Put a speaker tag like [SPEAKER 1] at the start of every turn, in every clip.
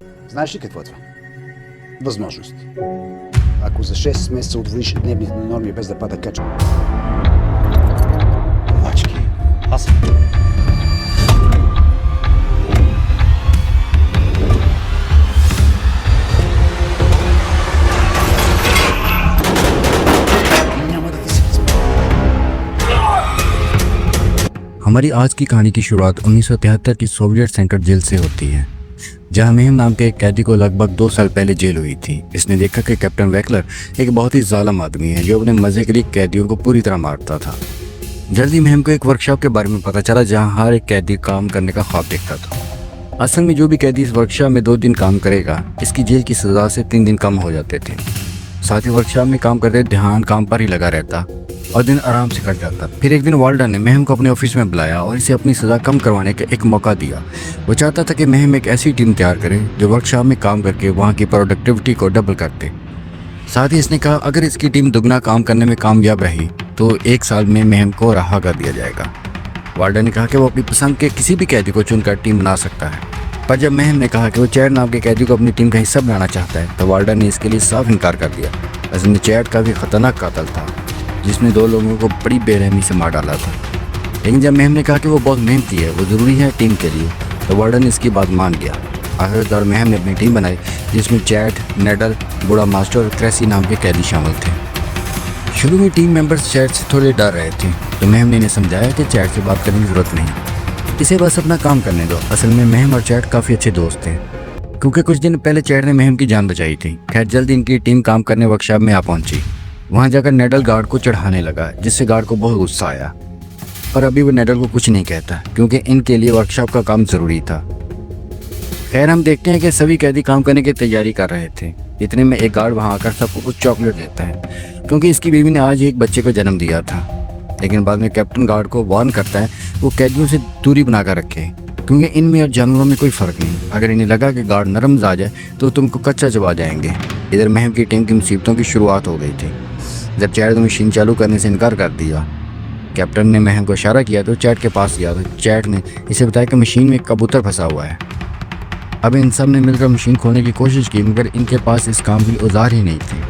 [SPEAKER 1] Знаеш ли какво е това? Възможност. Ако за 6 месеца удвоиш дневните норми без да пада качка.
[SPEAKER 2] Мачки. Аз.
[SPEAKER 1] Няма да ти се възможно.
[SPEAKER 3] हमारी आज की कहानी की शुरुआत 1973 की सोवियत सेंट्रल जेल से होती है, जहां मेहम नाम के एक कैदी को लगभग 2 साल पहले जेल हुई थी। इसने देखा कि कैप्टन वैकलर एक बहुत ही जालिम आदमी है जो अपने मजे के लिए कैदियों को पूरी तरह मारता था। जल्दी मेहम को एक वर्कशॉप के बारे में पता चला जहां हर एक कैदी काम करने का ख्वाब देखता था। असल में जो भी कैदी इस वर्कशॉप में 2 दिन काम करेगा, इसकी जेल की सजा से 3 दिन कम हो जाते थे। साथ ही वर्कशॉप में काम करते ध्यान काम पर ही लगा रहता और दिन आराम से कट जाता। फिर एक दिन वाल्डन ने मेहम को अपने ऑफिस में बुलाया और इसे अपनी सज़ा कम करवाने का एक मौका दिया। वो चाहता था कि मेहम एक ऐसी टीम तैयार करे जो वर्कशॉप में काम करके वहाँ की प्रोडक्टिविटी को डबल करते। साथ ही इसने कहा अगर इसकी टीम दुगना काम करने में कामयाब रही तो 1 साल में मेहम को रहा कर दिया जाएगा। वाल्डन ने कहा कि वो अपनी पसंद के किसी भी कैदी को चुनकर टीम बना सकता है, पर जब मेहम ने कहा कि वो चैड नाम के कैदी को अपनी टीम का हिस्सा बनाना चाहता है तो वाल्डन ने इसके लिए साफ इनकार कर दिया। असल में चैड काफ़ी खतरनाक कातिल था जिसने 2 लोगों को बड़ी बेरहमी से मार डाला था। लेकिन जब मेहम ने कहा कि वो बहुत मेहनती है, वो ज़रूरी है टीम के लिए, तो वार्डन इसकी बात मान गया। आखिरकार मेहम ने अपनी टीम बनाई जिसमें चैट, नेडल, बूढ़ा मास्टर और क्रेसी नाम के कैदी शामिल थे। शुरू में टीम मेंबर्स चैट से थोड़े डर रहे थे, तो मेहम ने इन्हें समझाया कि चैट से बात करने की ज़रूरत नहीं, इसे बस अपना काम करने दो। असल में मेहम और चैट काफ़ी अच्छे दोस्त थे क्योंकि कुछ दिन पहले चैट ने मेहम की जान बचाई थी। खैर जल्द इनकी टीम काम करने वर्कशॉप में आ पहुंची। वहां जाकर नेडल गार्ड को चढ़ाने लगा जिससे गार्ड को बहुत गुस्सा आया, पर अभी वो नेडल को कुछ नहीं कहता क्योंकि इनके लिए वर्कशॉप का काम ज़रूरी था। खैर हम देखते हैं कि सभी कैदी काम करने की तैयारी कर रहे थे। इतने में एक गार्ड वहां आकर सबको कुछ चॉकलेट देता है क्योंकि इसकी बीवी ने आज एक बच्चे को जन्म दिया था। लेकिन बाद में कैप्टन गार्ड को वार्न करता है वो कैदियों से दूरी बनाकर रखे क्योंकि इनमें और जानवरों में कोई फ़र्क नहीं। अगर इन्हें लगा कि गार्ड नरम आ जाए तो तुमको कच्चा चबा जाएंगे। इधर मेहम की टीम की मुसीबतों की शुरुआत हो गई थी जब चैट ने मशीन चालू करने से इनकार कर दिया। कैप्टन ने मेहम को इशारा किया तो चैट के पास गया तो चैट ने इसे बताया कि मशीन में एक कबूतर फंसा हुआ है। अब इन सब ने मिलकर मशीन खोलने की कोशिश की मगर इनके पास इस काम की औजार ही नहीं थी।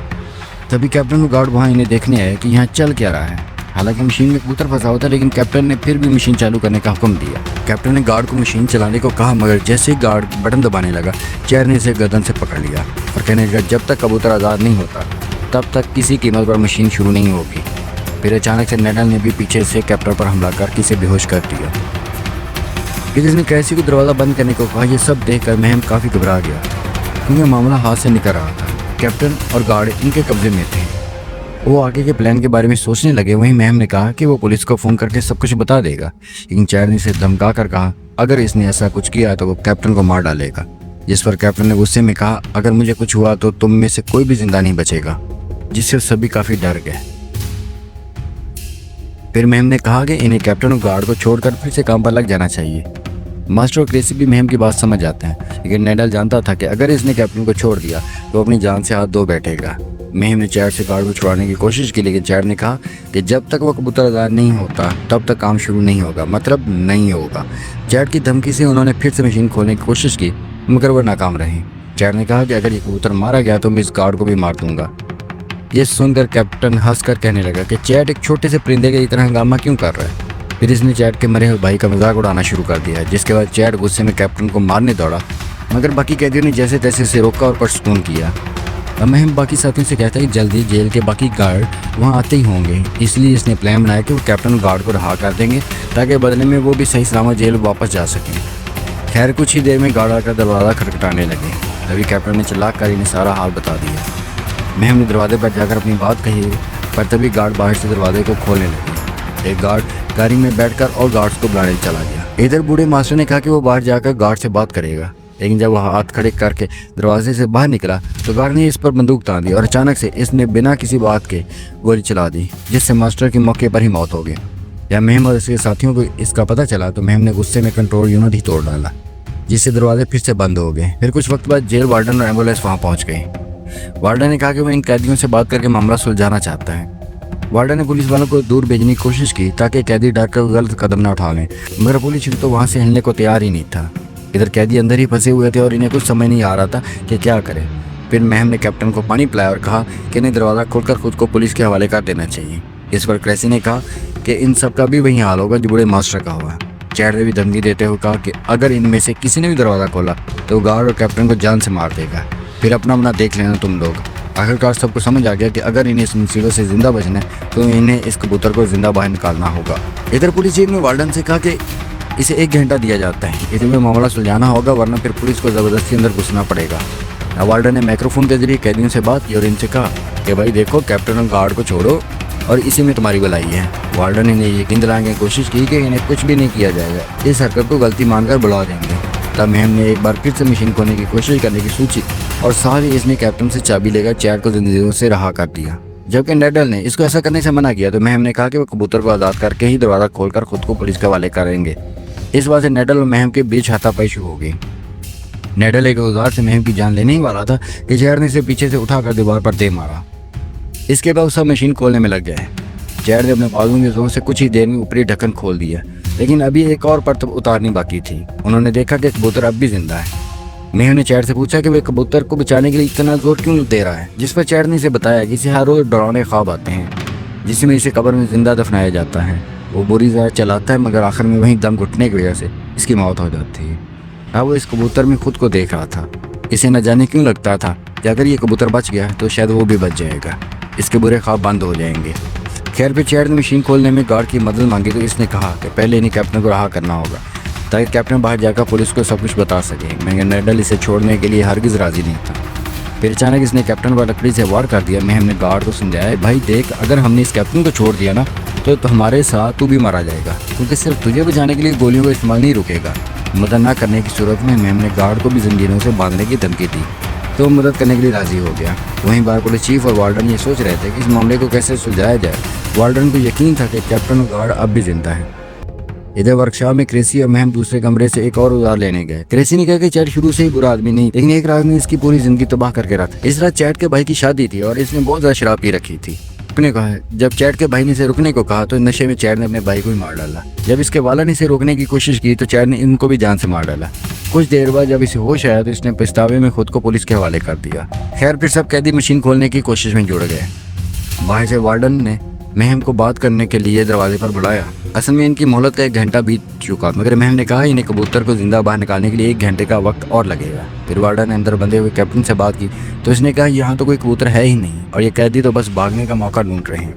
[SPEAKER 3] तभी कैप्टन को गार्ड वहाँ इन्हें देखने आया कि यहाँ चल क्या रहा है। हालांकि मशीन में कबूतर फंसा हुआ था लेकिन कैप्टन ने फिर भी मशीन चालू करने का हुक्म दिया। कैप्टन ने गार्ड को मशीन चलाने को कहा मगर जैसे ही गार्ड बटन दबाने लगा चैट ने इसे गर्दन से पकड़ लिया और कहने लगा जब तक कबूतर आज़ाद नहीं होता तब तक किसी कीमत पर मशीन शुरू नहीं होगी। फिर अचानक से नेडल ने भी पीछे से कैप्टन पर हमला करके इसे बेहोश कर दिया। फिर इसने कैसी को दरवाज़ा बंद करने को कहा। यह सब देखकर मेहम काफ़ी घबरा गया क्योंकि मामला हाथ से निकल रहा था। कैप्टन और गार्ड इनके कब्जे में थे। वो आगे के प्लान के बारे में सोचने लगे। वहीं मेहम ने कहा कि वो पुलिस को फ़ोन करके सब कुछ बता देगा, लेकिन चैड ने इसे धमका कर कहा अगर इसने ऐसा कुछ किया तो वो कैप्टन को मार डालेगा। जिस पर कैप्टन ने गुस्से में कहा अगर मुझे कुछ हुआ तो तुम में से कोई भी जिंदा नहीं बचेगा, जिससे सभी काफ़ी डर गए। फिर मेहम ने कहा कि इन्हें कैप्टन और गार्ड को छोड़कर फिर से काम पर लग जाना चाहिए। मास्टर और क्रेसी भी मेहम की बात समझ जाते हैं, लेकिन नेडल जानता था कि अगर इसने कैप्टन को छोड़ दिया तो अपनी जान से हाथ धो बैठेगा। मेहम ने चैट से गार्ड को छुड़ाने की कोशिश की लेकिन चैट ने कहा कि जब तक वो कबूतर आज़ाद नहीं होता तब तक काम शुरू नहीं होगा, मतलब नहीं होगा। चैट की धमकी से उन्होंने फिर से मशीन खोलने की कोशिश की मगर वह नाकाम रही। चैट ने कहा कि अगर ये कबूतर मारा गया तो मैं इस गार्ड को भी मार दूंगा। ये सुनकर कैप्टन हंसकर कहने लगा कि चैट एक छोटे से परिंदे की तरह हंगामा क्यों कर रहा है। फिर इसने चैट के मरे हुए भाई का मजाक उड़ाना शुरू कर दिया, जिसके बाद चैट गुस्से में कैप्टन को मारने दौड़ा मगर बाकी कैदियों ने जैसे तैसे उसे रोका और पुरस्कून किया। अब मेहम बाकी साथियों से कहता है कि जल्दी जेल के बाकी गार्ड वहाँ आते ही होंगे, इसलिए इसने प्लान बनाया कि वो कैप्टन गार्ड को रहा कर देंगे ताकि बदले में वो भी सही सलामत जेल वापस जा सकें। खैर कुछ ही देर में गार्ड आकर दरवाज़ा खटखटाने लगे। तभी कैप्टन ने चिल्लाकर कर इन्हें सारा हाल बता दिया। मेहम ने दरवाजे पर जाकर अपनी बात कही पर तभी गार्ड बाहर से दरवाजे को खोलने लगे। एक गार्ड गाड़ी में बैठकर और गार्ड्स को बुलाने चला गया। इधर बूढ़े मास्टर ने कहा कि वो बाहर जाकर गार्ड से बात करेगा, लेकिन जब वह हाथ खड़े करके दरवाजे से बाहर निकला तो गार्ड ने इस पर बंदूक तान दी और अचानक से इसने बिना किसी बात के गोली चला दी, जिससे मास्टर की मौके पर ही मौत हो गई। जब मेहम और उसके साथियों को इसका पता चला तो मेहम ने गुस्से में कंट्रोल यूनिट ही तोड़ डाला, जिससे दरवाजे फिर से बंद हो गए। फिर कुछ वक्त बाद जेल वार्डन और एम्बुलेंस वहाँ पहुँच गई। वार्डन ने कहा कि वो इन कैदियों से बात करके मामला सुलझाना चाहता है। वार्डन ने पुलिस वालों को दूर भेजने की कोशिश की ताकि कैदी डर कर गलत कदम न उठा लें, मगर पुलिस तो वहाँ से हिलने को तैयार ही नहीं था। इधर कैदी अंदर ही फंसे हुए थे और इन्हें कुछ समझ नहीं आ रहा था कि क्या करें। फिर महम ने कैप्टन को पानी पिलाया और कहा कि इन्हें दरवाज़ा खोलकर खुद को पुलिस के हवाले कर देना चाहिए। इस पर क्रेसी ने कहा कि इन सब का भी वही हाल होगा जो बूढ़े मास्टर का हुआ। चैड ने भी धमकी देते हुए कहा कि अगर इनमें से किसी ने भी दरवाज़ा खोला तो गार्ड और कैप्टन को जान से मार देगा, फिर अपना अपना देख लेना तुम लोग। आखिरकार सबको समझ आ गया कि अगर इन्हें इस मुसीबत से जिंदा बचना है तो इन्हें इस कबूतर को जिंदा बाहर निकालना होगा। इधर पुलिस चीफ ने वार्डन से कहा कि इसे 1 घंटा दिया जाता है, इतने में मामला सुलझाना होगा वरना फिर पुलिस को ज़बरदस्ती अंदर घुसना पड़ेगा। वार्डन ने माइक्रोफोन के जरिए कैदियों से बात की और इनसे कहा कि भाई देखो, कैप्टन और गार्ड को छोड़ो और इसी में तुम्हारी भलाई है। वार्डन ने यकीन दिलाने की कोशिश की कि इन्हें कुछ भी नहीं किया जाएगा, इस हरकत को गलती मानकर बुला देंगे। तब महम ने एक बार फिर से मशीन खोलने की कोशिश करने की सोची और साथ ही इसने कैप्टन से चाबी लेकर चैड को जिंदगी से रहा कर दिया। जबकि नेडल ने इसको ऐसा करने से मना किया तो महम ने कहा कि वो कबूतर को आज़ाद करके ही दरवाज़ा खोलकर खुद को पुलिस के हवाले करेंगे। इस बात से नेडल और महम के बीच हाथापाई शुरू हो गई। नेडल एक औजार से महम की जान लेने ही वाला था कि चैड ने इसे पीछे से उठाकर दीवार पर दे मारा। इसके बाद सब मशीन खोलने में लग गए। चैड ने अपने बाजुओं के जोर से कुछ ही देर में ऊपरी ढक्कन खोल दिया, लेकिन अभी एक और परत उतारनी बाकी थी। उन्होंने देखा कि कबूतर अब भी जिंदा है। महम ने चैड से पूछा कि वे कबूतर को बचाने के लिए इतना जोर क्यों दे रहा है, जिस पर चैड ने इसे बताया कि इसे हर रोज डरावने ख्वाब आते हैं जिसमें इसे कब्र में जिंदा दफनाया जाता है। वो बुरी तरह चलाता है मगर आखिर में वहीं दम घुटने की वजह से इसकी मौत हो जाती है। अब वो इस कबूतर में खुद को देख रहा था। इसे न जाने क्यों लगता था कि अगर ये कबूतर बच गया तो शायद वो भी बच जाएगा, इसके बुरे ख्वाब बंद हो जाएंगे। खैर फिर चैड ने मशीन खोलने में गार्ड की मदद मांगी तो इसने कहा कि पहले इन्हें कैप्टन को रहा करना होगा ताकि कैप्टन बाहर जाकर पुलिस को सब कुछ बता सके, मगर नेडल इसे छोड़ने के लिए हरगिज़ राजी नहीं था। फिर अचानक इसने कैप्टन पर लकड़ी से वार कर दिया। महम ने गार्ड को समझाया, भाई देख, अगर हमने इस कैप्टन को छोड़ दिया ना तो हमारे साथ तू भी मारा जाएगा, क्योंकि सिर्फ तुझे बचाने के लिए गोलियों का इस्तेमाल नहीं रुकेगा। मदद न करने की सूरत में महम ने गार्ड को भी जंजीरों से बांधने की धमकी दी तो मदद करने के लिए राजी हो गया। वहीं बार पुलिस चीफ और वार्डन ये सोच रहे थे कि इस मामले को कैसे सुलझाया जाए। वार्डन को यकीन था कि कैप्टन और गार्ड अब भी जिंदा है। इधर वर्कशॉप में क्रेसी और महम दूसरे कमरे से एक और औजार लेने गए। क्रेसी ने कहा कि चैड शुरू से ही बुरा आदमी नहीं, लेकिन एक रात ने इसकी पूरी जिंदगी तबाह करके रखा। इस रात चैड के भाई की शादी थी और इसने बहुत ज्यादा शराब पी रखी थी। रुकने कहा। जब चैड के भाई ने इसे रुकने को कहा तो नशे में चैड ने अपने भाई को ही मार डाला। जब इसके वाला ने इसे रोकने की कोशिश की तो चैड ने इनको भी जान से मार डाला। कुछ देर बाद जब इसे होश आया तो इसने पछतावे में खुद को पुलिस के हवाले कर दिया। खैर फिर सब कैदी मशीन खोलने की कोशिश में जुड़ गए। बाहर से वार्डन ने महम को बात करने के लिए दरवाजे पर बुलाया। असल में इनकी मोहलत का 1 घंटा बीत चुका, मगर महम ने कहा इन्हें कबूतर को जिंदा बाहर निकालने के लिए 1 घंटे का वक्त और लगेगा। फिर वार्डन ने अंदर बंधे हुए कैप्टन से बात की तो इसने कहा यहाँ तो कोई कबूतर है ही नहीं और ये कैदी तो बस भागने का मौका ढूंढ रहे हैं।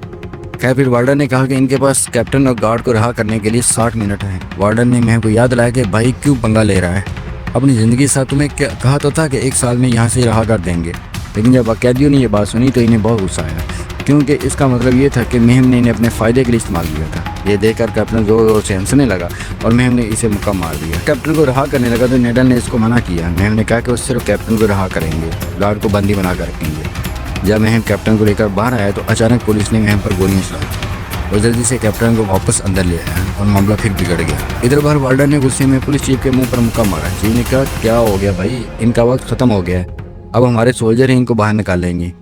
[SPEAKER 3] खैर फिर वार्डन ने कहा कि इनके पास कैप्टन और गार्ड को रहा करने के लिए 60 मिनट हैं। वार्डन ने महम को याद दिलाया कि भाई क्यों पंगा ले रहा है, अपनी ज़िंदगी के साथ तुम्हें कहा तो था कि 1 साल में यहाँ से रहा कर देंगे। लेकिन जब कैदियों ने यह बात सुनी तो इन्हें बहुत गुस्सा आया, क्योंकि इसका मतलब ये था कि महम ने इन्हें अपने फ़ायदे के लिए इस्तेमाल किया था। ये देखकर कैप्टन जोर जोर से हंसने लगा और महम ने इसे मुक्का मार दिया। कैप्टन को रहा करने लगा तो नेडल ने इसको मना किया। महम ने कहा कि वो सिर्फ कैप्टन को रहा करेंगे, गार्ड को बंदी बना कर रखेंगे। जब महम कैप्टन को लेकर बाहर आया तो अचानक पुलिस ने महम पर गोलियां चलाई और जल्दी से कैप्टन को वापस अंदर ले आया और मामला फिर बिगड़ गया। इधर बाहर वार्डन ने गुस्से में पुलिस चीफ के मुंह पर मुक्का मारा। चीफ ने कहा, क्या हो गया भाई, इनका वक्त खत्म हो गया है, अब हमारे सोल्जर ही इनको बाहर निकाल लेंगे।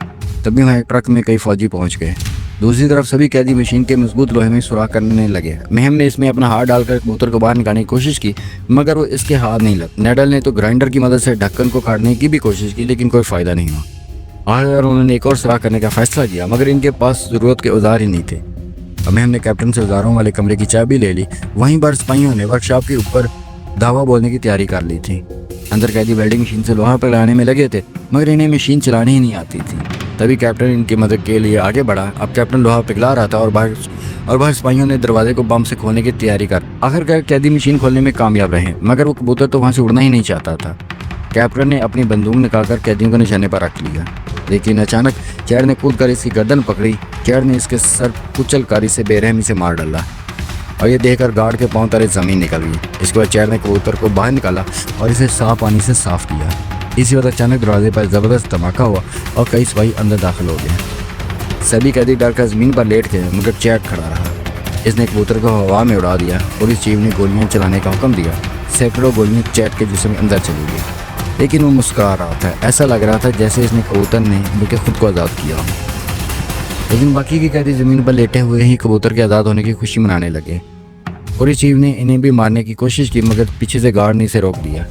[SPEAKER 3] तभी वहाँ एक ट्रक में कई फौजी पहुँच गए। दूसरी तरफ सभी कैदी मशीन के मजबूत लोहे में सुराख करने लगे। महम ने इसमें अपना हाथ डालकर कबूतर को बाहर निकालने की कोशिश की, मगर वो इसके हाथ नहीं लग। नेडल ने तो ग्राइंडर की मदद से ढक्कन को काटने की भी कोशिश की, लेकिन कोई फायदा नहीं हुआ। आखिर उन्होंने एक और सुराख करने का फैसला किया, मगर इनके पास जरूरत के औजार ही नहीं थे। महम ने कैप्टन से औजारों वाले कमरे की चाबी ले ली। वहीं पर सिपाहियों ने वर्कशॉप के ऊपर दावा बोलने की तैयारी कर ली थी। अंदर कैदी वेल्डिंग मशीन से लोहा पिघलाने में लगे थे, मगर इन्हें मशीन चलानी ही नहीं आती थी। तभी कैप्टन इनकी मदद के लिए आगे बढ़ा। अब कैप्टन लोहा पिघला रहा था और बाहर सिपाहियों ने दरवाजे को बम से खोलने की तैयारी कर। आखिरकार कैदी मशीन खोलने में कामयाब रहे, मगर वो कबूतर तो वहाँ से उड़ना ही नहीं चाहता था। कैप्टन ने अपनी बंदूक निकालकर कैदियों को निशाने पर रख लिया, लेकिन अचानक चैड ने कूदकर इसकी गर्दन पकड़ी। चैड ने इसके सर कुचलकारी से बेरहमी से मार डाला और ये देखकर गार्ड के पांव तले जमीन निकल गई। इसके बाद चैड ने कबूतर को बाहर निकाला और इसे साफ पानी से साफ किया। इसी वक्त अचानक दरवाजे पर ज़बरदस्त धमाका हुआ और कई सिपाही अंदर दाखिल हो गए। सभी कैदी डरकर ज़मीन पर लेट गए, मगर चैड खड़ा रहा। इसने कबूतर को हवा में उड़ा दिया। पुलिस चीफ ने गोलियां चलाने का हुक्म दिया। सैकड़ों गोलियां चैड के जिस्म में अंदर चली गई, लेकिन वो मुस्कुरा रहा था। ऐसा लग रहा था जैसे इसने कबूतर ने बल्कि खुद को आज़ाद किया। लेकिन बाकी के कैदी ज़मीन पर लेटे हुए ही कबूतर के आज़ाद होने की खुशी मनाने लगे। पुलिस चीफ ने इन्हें भी मारने की कोशिश की, मगर पीछे से गार्ड ने इसे रोक दिया।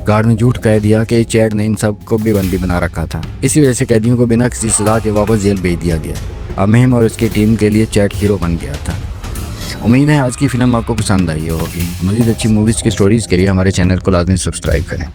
[SPEAKER 3] गार्ड ने झूठ कह दिया कि चैड ने इन सबको भी बंदी बना रखा था। इसी वजह से कैदियों को बिना किसी सजा के वापस जेल भेज दिया गया। अब महिम और उसकी टीम के लिए चैड हीरो बन गया था। उम्मीद है आज की फिल्म आपको पसंद आई होगी। मज़ीद अच्छी मूवीज़ की स्टोरीज़ के लिए हमारे चैनल को लाजमी सब्सक्राइब करें।